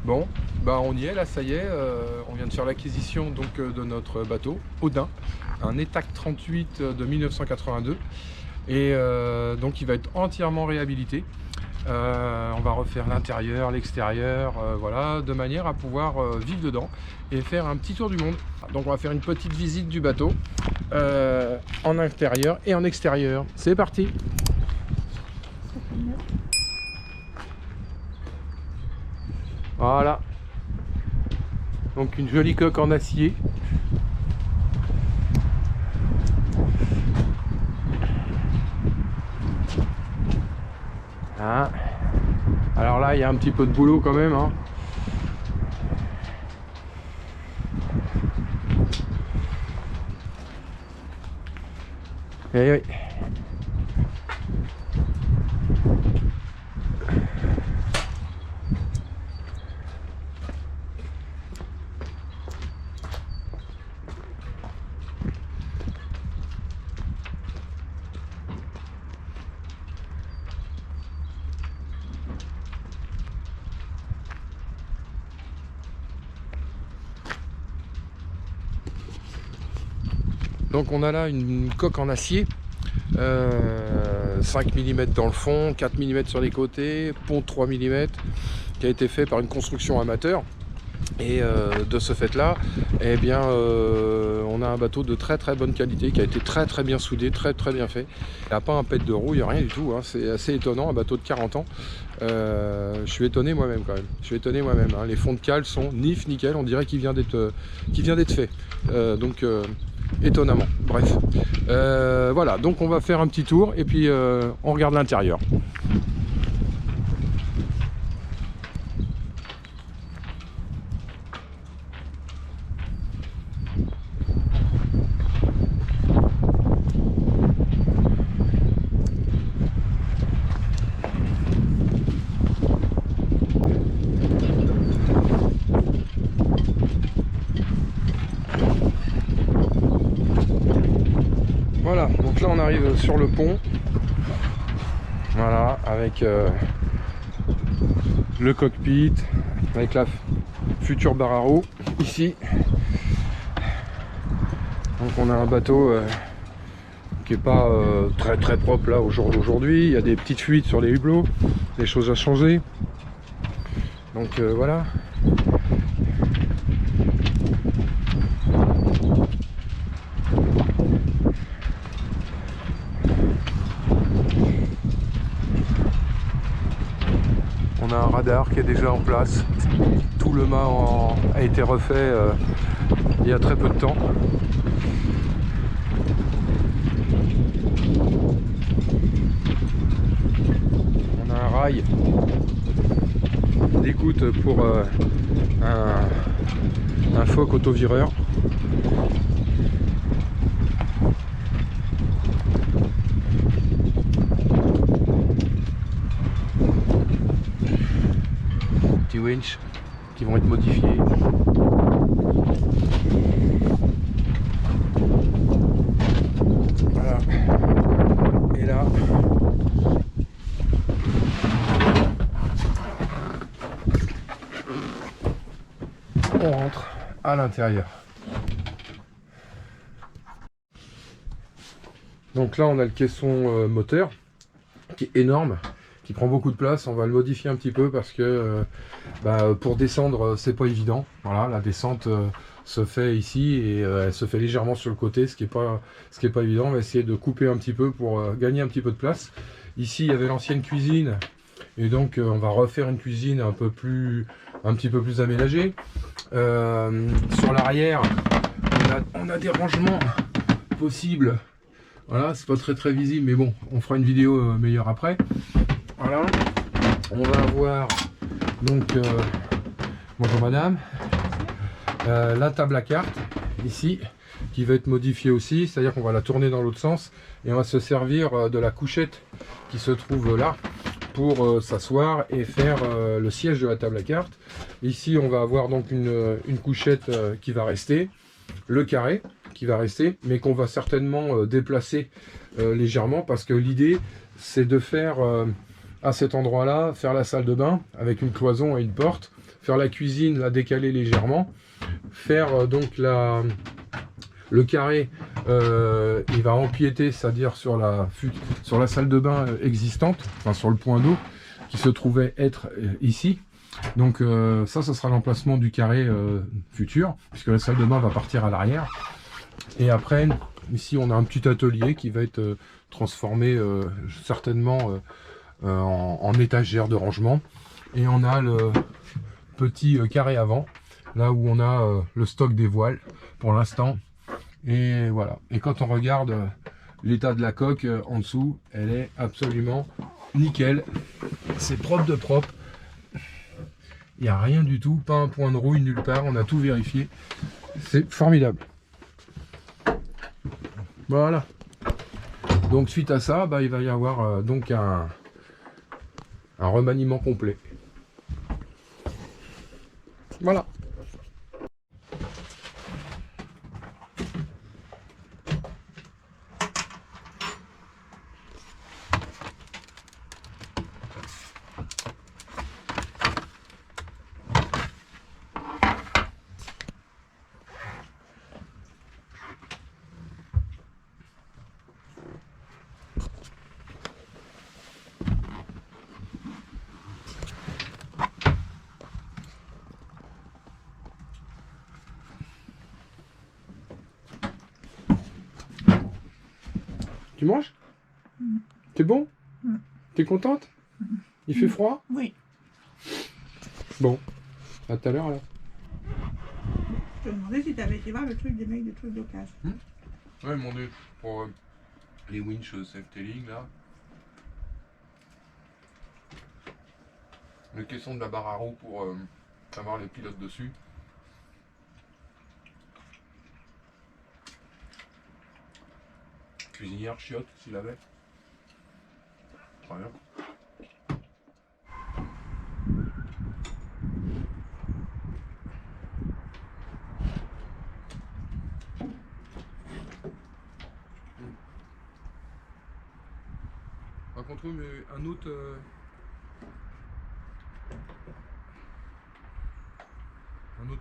Bon, bah on y est là, ça y est, on vient de faire l'acquisition donc de notre bateau, Odin, un ETAC 38 de 1982 et donc il va être entièrement réhabilité. On va refaire l'intérieur, l'extérieur, voilà, de manière à pouvoir vivre dedans et faire un petit tour du monde. Donc on va faire une petite visite du bateau en intérieur et en extérieur. C'est parti! Voilà, donc une jolie coque en acier. Hein. Alors là, il y a un petit peu de boulot quand même. Hein. Et oui. Donc on a là une coque en acier, 5 mm dans le fond, 4 mm sur les côtés, pont de 3 mm, qui a été fait par une construction amateur. Et de ce fait là, eh bien, on a un bateau de très bonne qualité qui a été très bien soudé, très bien fait. Il n'a pas un pet de rouille, rien du tout, hein. C'est assez étonnant, un bateau de 40 ans. Je suis étonné moi-même quand même. Je suis étonné moi-même. Hein. Les fonds de cale sont nif nickel, on dirait qu'il vient d'être fait. Étonnamment. Bref, voilà. Donc on va faire un petit tour et puis on regarde l'intérieur. Voilà, donc là on arrive sur le pont, voilà, avec le cockpit, avec la future barre à roues, ici. Donc on a un bateau qui est pas très propre là au jour d'aujourd'hui, il y a des petites fuites sur les hublots, des choses à changer. Donc voilà. On a un radar qui est déjà en place. Tout le mât a été refait il y a très peu de temps. On a un rail d'écoute pour un phoque autovireur. Petits winch qui vont être modifiés. Voilà. Et là, on rentre à l'intérieur. Donc là, on a le caisson moteur qui est énorme, qui prend beaucoup de place. On va le modifier un petit peu parce que pour descendre, c'est pas évident. Voilà, la descente se fait ici et elle se fait légèrement sur le côté, ce qui est pas évident. On va essayer de couper un petit peu pour gagner un petit peu de place. Ici, il y avait l'ancienne cuisine et donc on va refaire une cuisine un petit peu plus aménagée. Sur l'arrière, on a des rangements possibles. Voilà, c'est pas très visible, mais bon, on fera une vidéo meilleure après. Voilà, on va avoir donc bonjour madame, la table à cartes ici qui va être modifiée aussi, c'est à dire qu'on va la tourner dans l'autre sens et on va se servir de la couchette qui se trouve là pour s'asseoir et faire le siège de la table à cartes. Ici on va avoir donc une couchette qui va rester, le carré qui va rester, mais qu'on va certainement déplacer légèrement parce que l'idée c'est de faire à cet endroit là, faire la salle de bain avec une cloison et une porte, faire la cuisine, la décaler légèrement, faire donc le carré, il va empiéter, c'est-à-dire sur la salle de bain existante, enfin sur le point d'eau qui se trouvait être ici. Donc ça sera l'emplacement du carré futur, puisque la salle de bain va partir à l'arrière. Et après, ici on a un petit atelier qui va être transformé certainement en étagère de rangement. Et on a le petit carré avant, là où on a le stock des voiles pour l'instant. Et voilà. Et quand on regarde l'état de la coque en dessous, elle est absolument nickel. C'est propre de propre. Il n'y a rien du tout, pas un point de rouille nulle part, on a tout vérifié. C'est formidable. Voilà. Donc suite à ça, bah, il va y avoir donc un remaniement complet. Voilà. Tu manges? T'es bon? T'es contente? Il fait froid? Oui. Bon, à tout à l'heure alors. Je te demandais si t'avais été voir le truc des mecs des trucs d'occasion. Ouais, mon dieu, pour les winch safety là. Le caisson de la barre à roues pour avoir les pilotes dessus. Cuisinière chiotte s'il avait. Très bien. Par contre, oui, mais un autre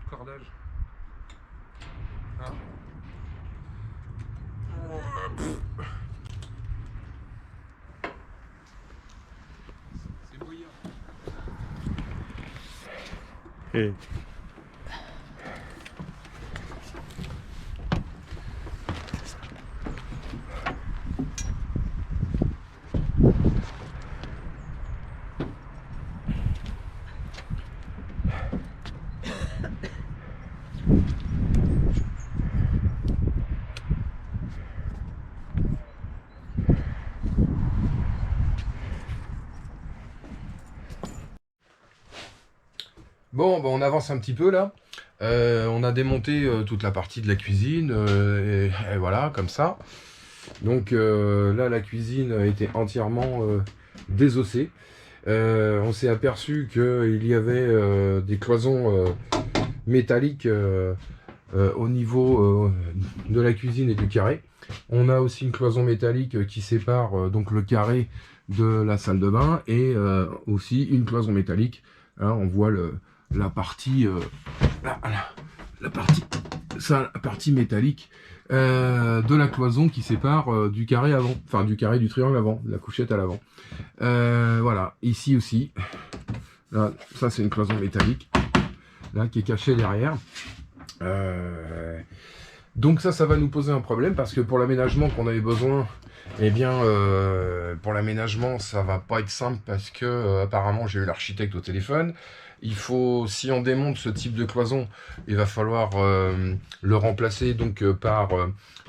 cordage. Ah. C'est bouillant. Et Bon, bah, on avance un petit peu là. On a démonté toute la partie de la cuisine, et voilà, comme ça. Donc là, la cuisine a été entièrement désossée. On s'est aperçu qu'il y avait des cloisons métalliques au niveau de la cuisine et du carré. On a aussi une cloison métallique qui sépare donc le carré de la salle de bain et aussi une cloison métallique. Là, on voit la partie la partie métallique de la cloison qui sépare du carré avant, enfin du carré du triangle avant, de la couchette à l'avant. Voilà, ici aussi, là, ça c'est une cloison métallique, là qui est cachée derrière. Donc ça va nous poser un problème parce que pour l'aménagement qu'on avait besoin, eh bien pour l'aménagement ça va pas être simple parce que apparemment j'ai eu l'architecte au téléphone. Il faut, si on démonte ce type de cloison, il va falloir le remplacer donc par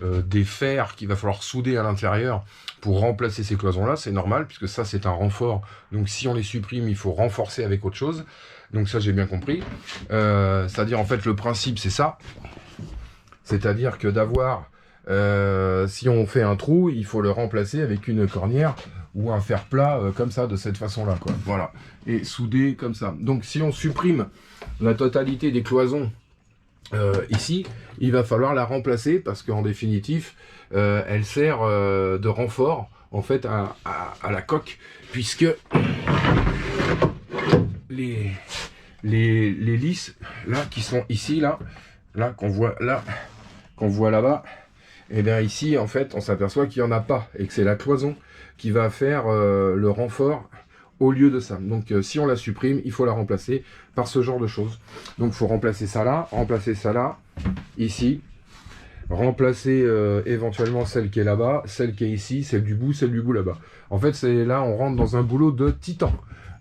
des fers qu'il va falloir souder à l'intérieur pour remplacer ces cloisons là. C'est normal puisque ça c'est un renfort, donc si on les supprime il faut renforcer avec autre chose. Donc ça j'ai bien compris, c'est à dire en fait le principe c'est ça. C'est-à-dire que d'avoir, si on fait un trou, il faut le remplacer avec une cornière ou un fer plat comme ça, de cette façon-là, quoi. Voilà, et soudé comme ça. Donc si on supprime la totalité des cloisons ici, il va falloir la remplacer parce qu'en définitive, elle sert de renfort en fait à la coque, puisque les les lisses là qui sont ici là qu'on voit là-bas, et bien ici en fait on s'aperçoit qu'il n'y en a pas et que c'est la cloison qui va faire le renfort au lieu de ça. Donc si on la supprime, il faut la remplacer par ce genre de choses. Donc il faut remplacer ça là, ici, remplacer éventuellement celle qui est là-bas, celle qui est ici, celle du bout là-bas. En fait c'est là on rentre dans un boulot de titan.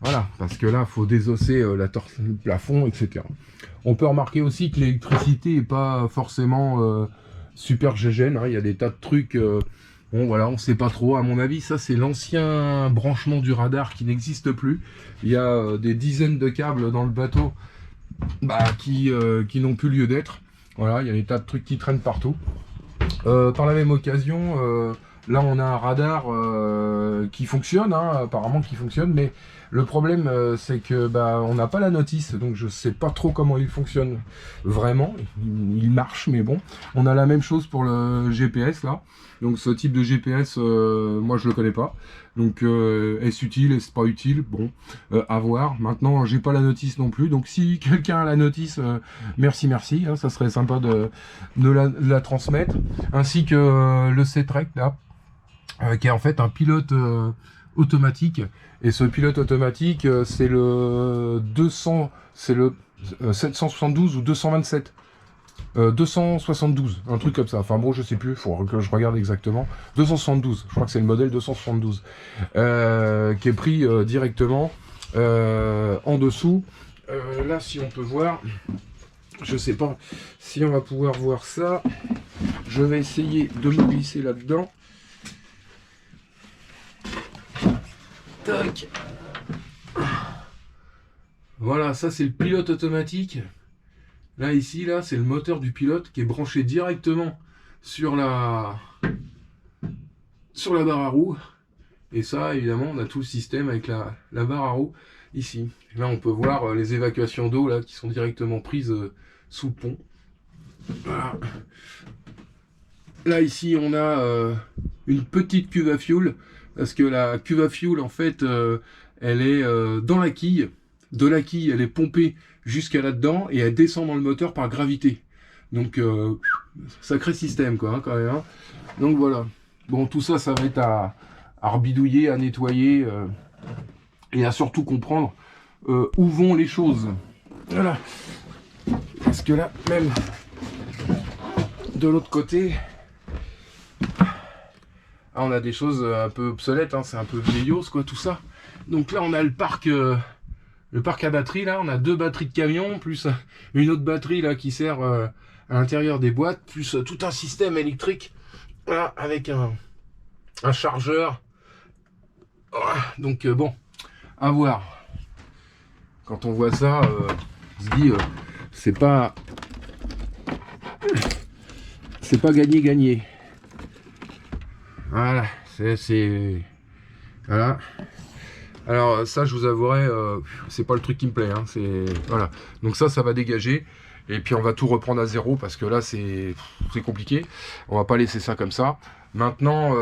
Voilà, parce que là il faut désosser la torse du plafond, etc. On peut remarquer aussi que l'électricité n'est pas forcément super gégène, hein. Il y a des tas de trucs, bon voilà, on ne sait pas trop. À mon avis, ça c'est l'ancien branchement du radar qui n'existe plus. Il y a des dizaines de câbles dans le bateau qui n'ont plus lieu d'être. Voilà, il y a des tas de trucs qui traînent partout. Par la même occasion, là on a un radar qui fonctionne, hein, apparemment qui fonctionne, mais le problème c'est que on n'a pas la notice, donc je sais pas trop comment il fonctionne vraiment. Il marche, mais bon. On a la même chose pour le GPS là. Donc ce type de GPS, moi je le connais pas. Donc est-ce utile, est-ce pas utile? Bon, à voir. Maintenant j'ai pas la notice non plus, donc si quelqu'un a la notice, merci, hein, ça serait sympa de la transmettre. Ainsi que le C-Trek là, qui est en fait un pilote automatique. Et ce pilote automatique, c'est le 772 ou 227. 272, un truc comme ça. Enfin bon, je sais plus, il faut que je regarde exactement. 272, je crois que c'est le modèle 272, qui est pris directement en dessous. Là, si on peut voir, je sais pas si on va pouvoir voir ça. Je vais essayer de me glisser là-dedans. Tac. Voilà, ça c'est le pilote automatique. Là, ici, là, c'est le moteur du pilote qui est branché directement sur la barre à roue. Et ça, évidemment, on a tout le système avec la barre à roue ici. Là, on peut voir les évacuations d'eau là qui sont directement prises sous le pont. Voilà. Là, ici, on a une petite cuve à fioul. Parce que la cuve à fioul, en fait, elle est dans la quille. De la quille, elle est pompée jusqu'à là-dedans et elle descend dans le moteur par gravité. Donc, sacré système, quoi, hein, quand même. Hein. Donc, voilà. Bon, tout ça, ça va être à rebidouiller, à nettoyer et à surtout comprendre où vont les choses. Voilà. Parce que là, même de l'autre côté, on a des choses un peu obsolètes, hein, c'est un peu vieillos, quoi, tout ça. Donc là, on a le parc à batterie, là, on a 2 batteries de camion, plus une autre batterie là qui sert à l'intérieur des boîtes, plus tout un système électrique, voilà, avec un chargeur. Voilà, donc bon, à voir. Quand on voit ça, on se dit, c'est pas gagné. Voilà, c'est voilà. Alors ça, je vous avouerai, c'est pas le truc qui me plaît, hein, voilà. Donc ça va dégager et puis on va tout reprendre à zéro parce que là c'est compliqué. On va pas laisser ça comme ça. Maintenant,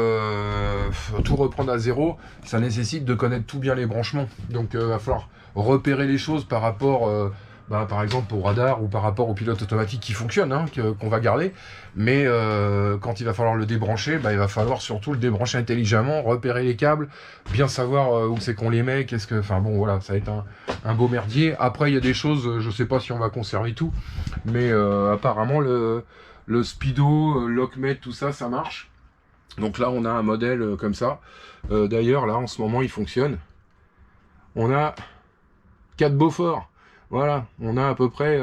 tout reprendre à zéro, ça nécessite de connaître tout bien les branchements. Donc va falloir repérer les choses par rapport par exemple au radar ou par rapport au pilote automatique qui fonctionne, hein, qu'on va garder. Mais quand il va falloir le débrancher, il va falloir surtout le débrancher intelligemment, repérer les câbles, bien savoir où c'est qu'on les met, enfin bon voilà, ça va être un beau merdier. Après il y a des choses, je sais pas si on va conserver tout, mais apparemment le speedo, lockmet, tout ça, ça marche. Donc là on a un modèle comme ça. D'ailleurs là en ce moment il fonctionne. On a 4 Beaufort. Voilà, on a à peu près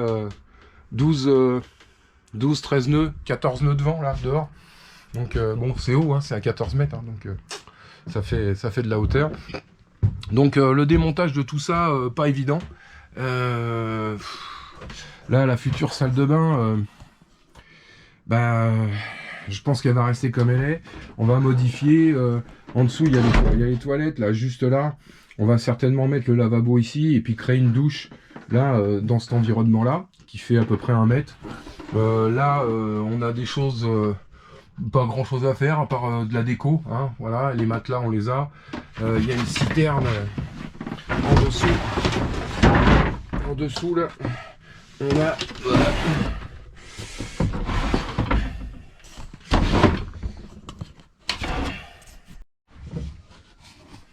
12, 13 nœuds, 14 nœuds de vent là, dehors. Donc bon, c'est haut, hein, c'est à 14 mètres, hein, donc ça fait de la hauteur. Donc le démontage de tout ça, pas évident. Là, la future salle de bain, je pense qu'elle va rester comme elle est. On va modifier. En dessous, il y a les toilettes, là, juste là. On va certainement mettre le lavabo ici et puis créer une douche là dans cet environnement là qui fait à peu près 1 mètre. Là on a des choses, pas grand chose à faire à part de la déco, hein, voilà, les matelas on les a. Il y a une citerne en dessous, en dessous là, on a...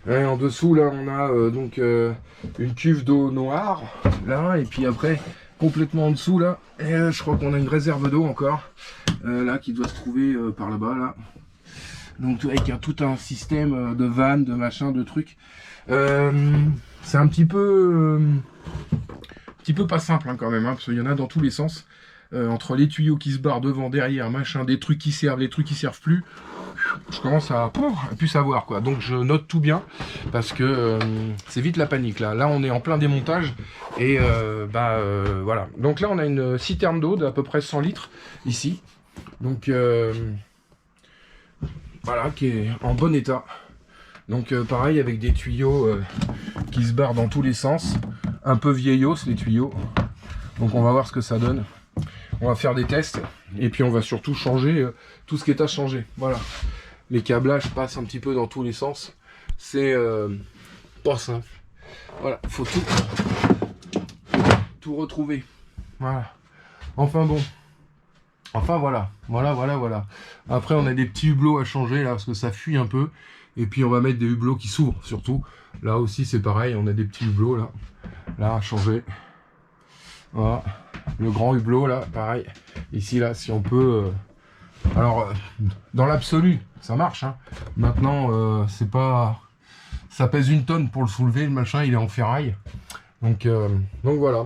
Ouais, en dessous là on a donc une cuve d'eau noire là, et puis après complètement en dessous là, et je crois qu'on a une réserve d'eau encore là qui doit se trouver par là-bas là. Donc avec tout un système de vannes, de machin, de trucs. C'est un petit peu pas simple hein, quand même, hein, parce qu'il y en a dans tous les sens. Entre les tuyaux qui se barrent devant, derrière, machin, des trucs qui servent, les trucs qui servent plus. Je commence à plus savoir quoi. Donc je note tout bien parce que c'est vite la panique là. Là on est en plein démontage et voilà. Donc là on a une citerne d'eau d'à peu près 100 litres ici. Donc voilà, qui est en bon état. Donc pareil avec des tuyaux qui se barrent dans tous les sens. Un peu vieillos les tuyaux. Donc on va voir ce que ça donne. On va faire des tests et puis on va surtout changer tout ce qui est à changer. Voilà. Les câblages passent un petit peu dans tous les sens. C'est pas simple. Voilà, faut tout retrouver. Voilà. Enfin bon. Enfin voilà. Voilà. Après on a des petits hublots à changer là parce que ça fuit un peu. Et puis on va mettre des hublots qui s'ouvrent surtout. Là aussi c'est pareil, on a des petits hublots là. Là à changer. Voilà. Le grand hublot là, pareil. Ici là, si on peut. Alors, dans l'absolu, ça marche. Hein. Maintenant, c'est pas. Ça pèse 1 tonne pour le soulever, le machin, il est en ferraille. Donc voilà.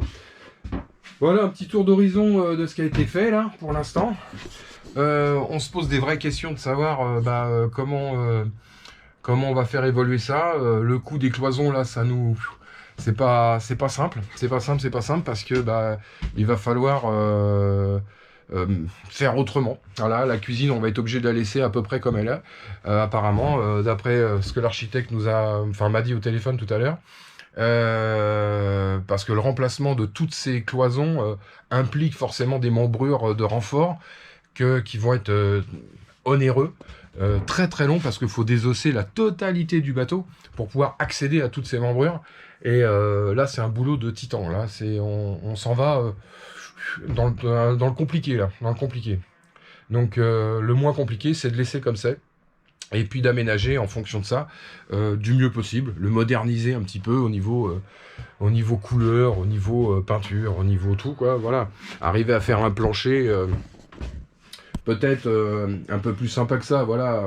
Voilà un petit tour d'horizon de ce qui a été fait là, pour l'instant. On se pose des vraies questions de savoir comment on va faire évoluer ça. Le coût des cloisons là, ça nous. C'est pas simple parce que il va falloir faire autrement. Voilà, la cuisine, on va être obligé de la laisser à peu près comme elle est. Apparemment, d'après ce que l'architecte m'a dit au téléphone tout à l'heure, parce que le remplacement de toutes ces cloisons implique forcément des membrures de renfort qui vont être onéreux. Très très long parce qu'il faut désosser la totalité du bateau pour pouvoir accéder à toutes ces membrures. Et là, c'est un boulot de titan. Là, on s'en va dans le compliqué là, dans le compliqué. Donc, le moins compliqué, c'est de laisser comme ça, et puis d'aménager en fonction de ça du mieux possible, le moderniser un petit peu au niveau couleur, au niveau peinture, au niveau tout quoi. Voilà, arriver à faire un plancher. Peut-être un peu plus sympa que ça, voilà.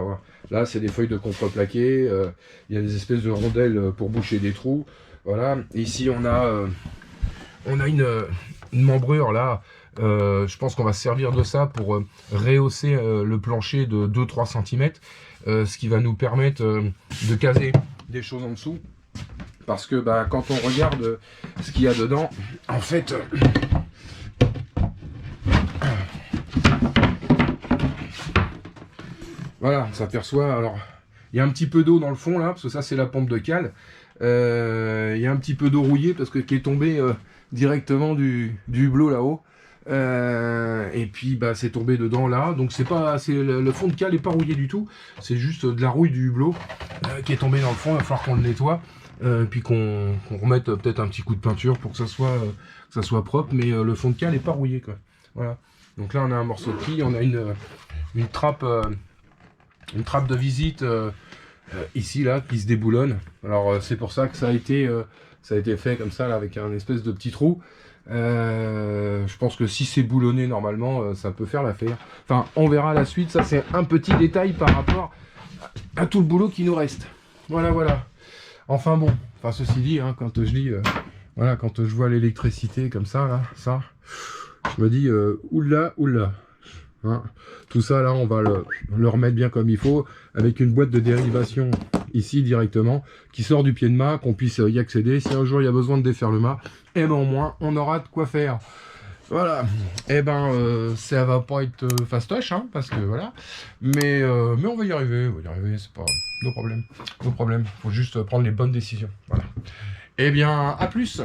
Là, c'est des feuilles de contreplaqué. Il y a des espèces de rondelles pour boucher des trous. Voilà. Ici, on a une membrure là. Je pense qu'on va se servir de ça pour rehausser le plancher de 2-3 cm. Ce qui va nous permettre de caser des choses en dessous. Parce que quand on regarde ce qu'il y a dedans, en fait... Voilà, on s'aperçoit, alors, il y a un petit peu d'eau dans le fond là, parce que ça c'est la pompe de cale. Il y a un petit peu d'eau rouillée, parce que qui est tombée directement du hublot là-haut. Et puis c'est tombé dedans là, donc le fond de cale n'est pas rouillé du tout, c'est juste de la rouille du hublot qui est tombée dans le fond. Il va falloir qu'on le nettoie, puis qu'on remette peut-être un petit coup de peinture pour que ça soit propre, mais le fond de cale n'est pas rouillé quoi. Voilà, donc là on a un morceau de quille, on a une trappe de visite ici là qui se déboulonne. Alors c'est pour ça que ça a été fait comme ça là, avec un espèce de petit trou. Je pense que si c'est boulonné normalement ça peut faire l'affaire. Enfin on verra la suite. Ça c'est un petit détail par rapport à tout le boulot qui nous reste. Voilà. Enfin bon, ceci dit hein, quand je dis voilà, quand je vois l'électricité comme ça là, je me dis oula. Hein. Tout ça là on va le remettre bien comme il faut, avec une boîte de dérivation ici directement qui sort du pied de mât, qu'on puisse y accéder. Si un jour il y a besoin de défaire le mât, et au moins on aura de quoi faire. Voilà, ça va pas être fastoche hein, parce que voilà, mais on va y arriver, c'est pas nos problèmes, faut juste prendre les bonnes décisions. Voilà. Eh bien à plus.